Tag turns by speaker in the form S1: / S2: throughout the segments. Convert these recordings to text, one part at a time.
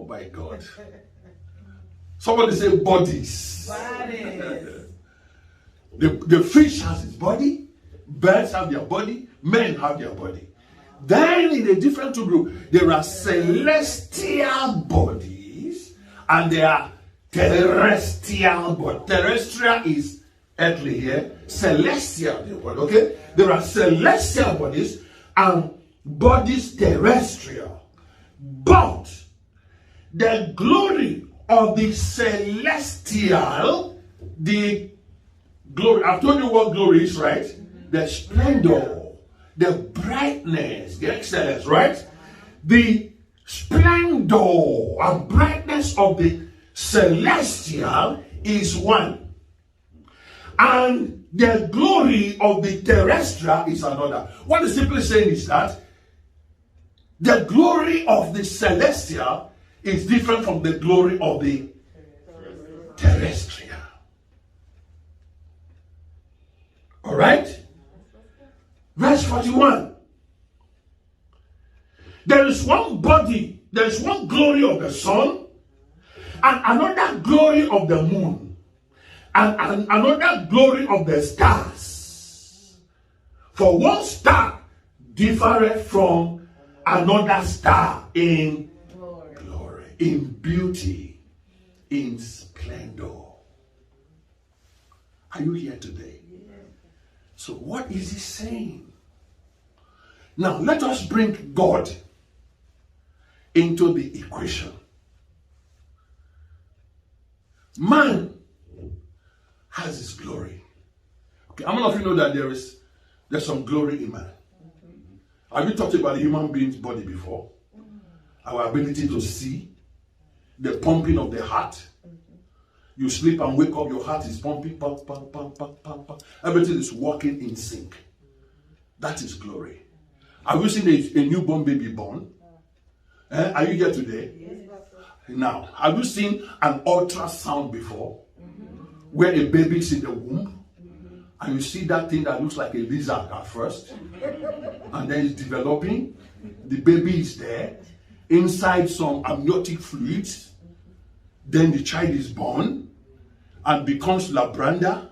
S1: Oh my God. Somebody say bodies. The fish has its body, birds have their body, men have their body. Then in a different group, there are celestial bodies and there are terrestrial bodies. Terrestrial is earthly here, celestial, okay? There are celestial bodies and bodies terrestrial. But the glory of the celestial, the glory, I've told you what glory is, right? The splendor, the brightness, the excellence, right? The splendor and brightness of the celestial is one. And the glory of the terrestrial is another. What it's simply saying is that the glory of the celestial is different from the glory of the terrestrial. All right? Verse 41. There is one body, there is one glory of the sun, and another glory of the moon, and another glory of the stars. For one star differeth from another star in glory, in beauty, in splendor. Are you here today? So what is he saying? Now let us bring God into the equation. Man has his glory. Okay, how many of you know that there's some glory in man? Have you talked about the human being's body before? Our ability to see, the pumping of the heart. You sleep and wake up, your heart is pumping, pump, pump, pump, pump, pump, pump. Everything is working in sync. That is glory. Have you seen a newborn baby born? Are you here today? Now, have you seen an ultrasound before? Where a baby is in the womb? And you see that thing that looks like a lizard at first. And then it's developing. The baby is there. Inside some amniotic fluids. Then the child is born. And becomes labranda.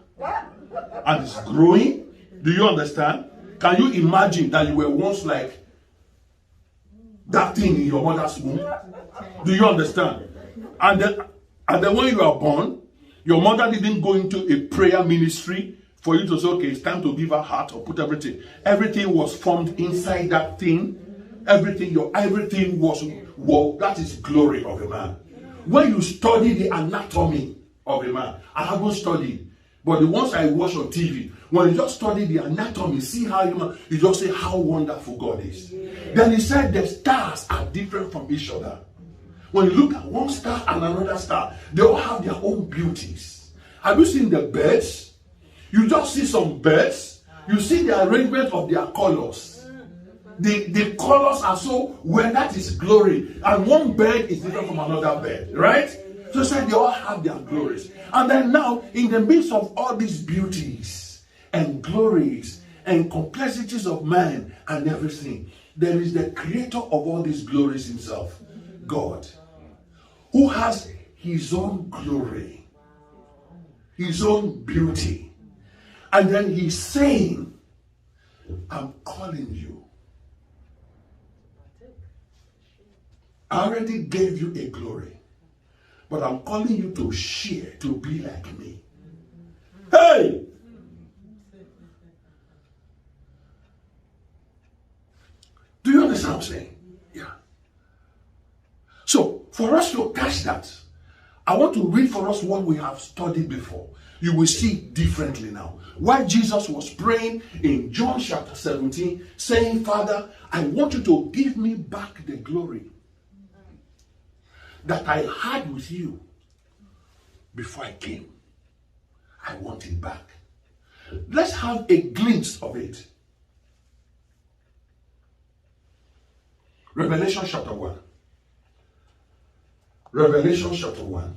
S1: And is growing. Do you understand? Can you imagine that you were once like that thing in your mother's womb? Do you understand? And then when you are born, your mother didn't go into a prayer ministry for you to say, okay, it's time to give her heart or put everything. Everything was formed inside that thing. Everything was, well, that is glory of a man. When you study the anatomy of a man, I haven't studied, but the ones I watch on TV, when you just study the anatomy, see how you just say how wonderful God is. Then he said the stars are different from each other. When you look at one star and another star, they all have their own beauties. Have you seen the birds? You just see some birds. You see the arrangement of their colors. The colors are so, well, that is glory. And one bird is different from another bird, right? So they all have their glories. And then now, in the midst of all these beauties and glories and complexities of man and everything, there is the creator of all these glories himself, God, who has his own glory, his own beauty. And then he's saying, I'm calling you. I already gave you a glory, but I'm calling you to share, to be like me. Hey! Do you understand what I'm saying? Yeah. So, for us to catch that, I want to read for us what we have studied before. You will see differently now. Why Jesus was praying in John chapter 17, saying, Father, I want you to give me back the glory that I had with you before I came. I want it back. Let's have a glimpse of it. Revelation chapter 1. Revelation chapter 1.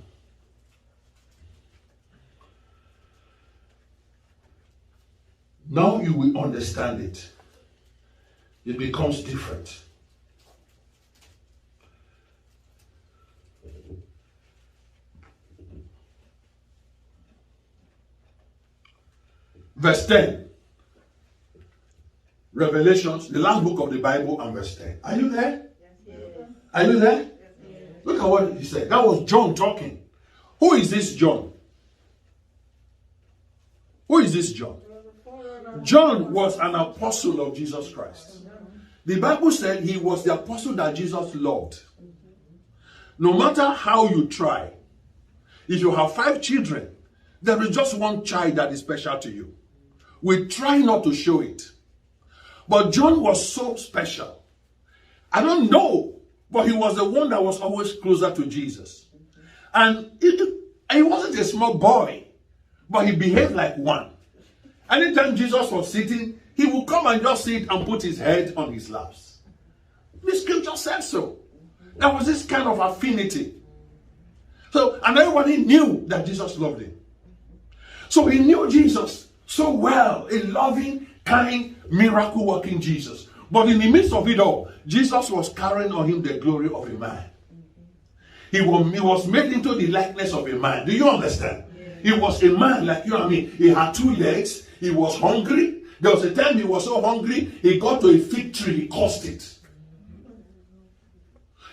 S1: Now you will understand it. It becomes different. verse 10. Revelations, the last book of the Bible, and verse 10. Are you there?
S2: Yes.
S1: Are you there?
S2: Yes.
S1: Look at what he said. That was John talking. Who is this John? Who is this John? John was an apostle of Jesus Christ. The Bible said he was the apostle that Jesus loved. No matter how you try, if you have 5 children, there is just one child that is special to you. We try not to show it. But John was so special. I don't know, but he was the one that was always closer to Jesus. And he wasn't a small boy, but he behaved like one. Anytime Jesus was sitting, he would come and just sit and put his head on his laps. The scripture said so. There was this kind of affinity. So, and everybody knew that Jesus loved him. So he knew Jesus so well, a loving, kind, miracle-working Jesus. But in the midst of it all, Jesus was carrying on him the glory of a man. He was made into the likeness of a man. Do you understand? He was a man like you and me. He had 2 legs. He was hungry. There was a time he was so hungry, he got to a fig tree, he cursed it.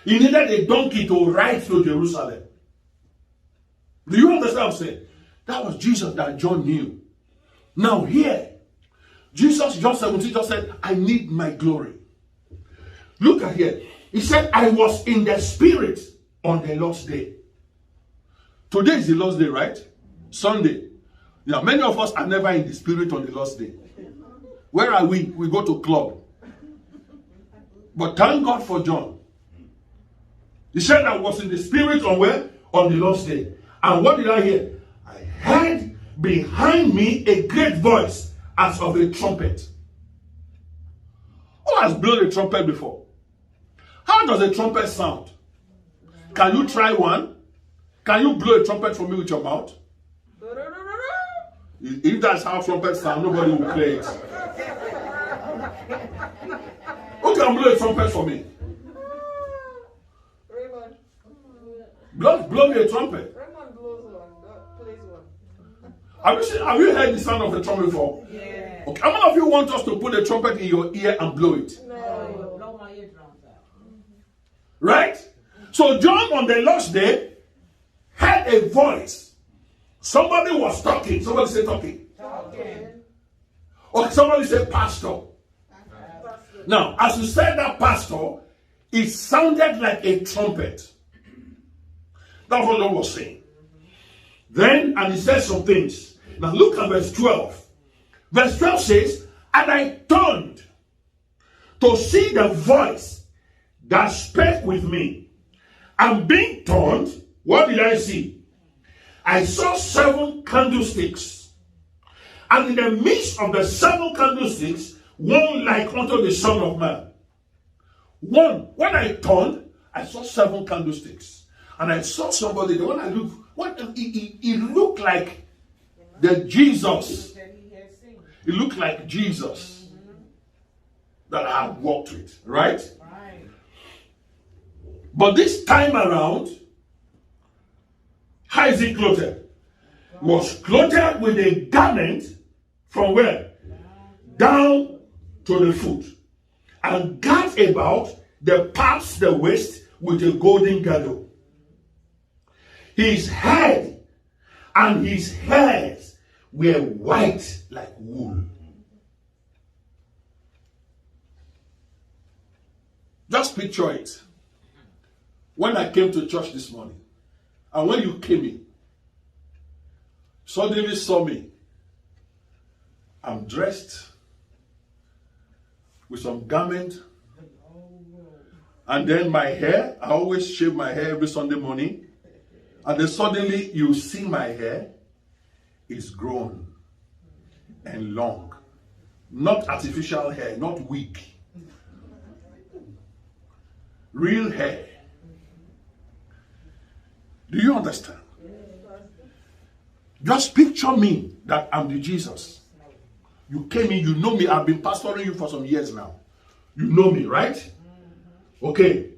S1: He needed a donkey to ride to Jerusalem. Do you understand what I'm saying? That was Jesus that John knew. Now here, Jesus, John 17, just said, I need my glory. Look at here. He said, I was in the spirit on the Lord's day. Today is the Lord's day, right? Sunday. Now, many of us are never in the spirit on the Lord's day. Where are we? We go to club. But thank God for John. He said, I was in the spirit on where? On the Lord's day. And what did I hear? I heard behind me a great voice as of a trumpet. Who has blown a trumpet before? How does a trumpet sound? Can you try one? Can you blow a trumpet for me with your mouth? If that's how trumpets sound, nobody will play it. Who can blow a trumpet for me?
S2: Raymond.
S1: Blow me a trumpet.
S2: Raymond blows one, plays one.
S1: Have you heard the sound of a trumpet before?
S2: Yeah.
S1: Okay. How many of you want us to put a trumpet in your ear and blow it?
S2: No.
S3: Blow my eardrums out.
S1: Right? So John on the Lord's day had a voice. Somebody was talking. Somebody say talking.
S2: Talking.
S1: Or somebody say pastor. Now, as you said that pastor, it sounded like a trumpet. That's what Lord was saying. Then, and he said some things. Now look at verse 12. Verse 12 says, and I turned to see the voice that spake with me. And being turned, what did I see? I saw 7 candlesticks. And in the midst of the 7 candlesticks, one like unto the Son of Man. When I turned, I saw 7 candlesticks. And I saw somebody, when I looked, it looked like the Jesus. It looked like Jesus that I had walked with, right? But this time around, how is he clothed? Was clothed with a garment from where? Down to the foot. And girt about the paps, the waist, with a golden girdle. His head and his hairs were white like wool. Just picture it. When I came to church this morning, and when you came in, suddenly saw me. I'm dressed with some garment, and then my hair, I always shave my hair every Sunday morning, and then suddenly you see my hair is grown and long. Not artificial hair, not wig. Real hair. Do you understand? Just picture me that I'm the Jesus. You came in, you know me, I've been pastoring you for some years now. You know me, right? Okay.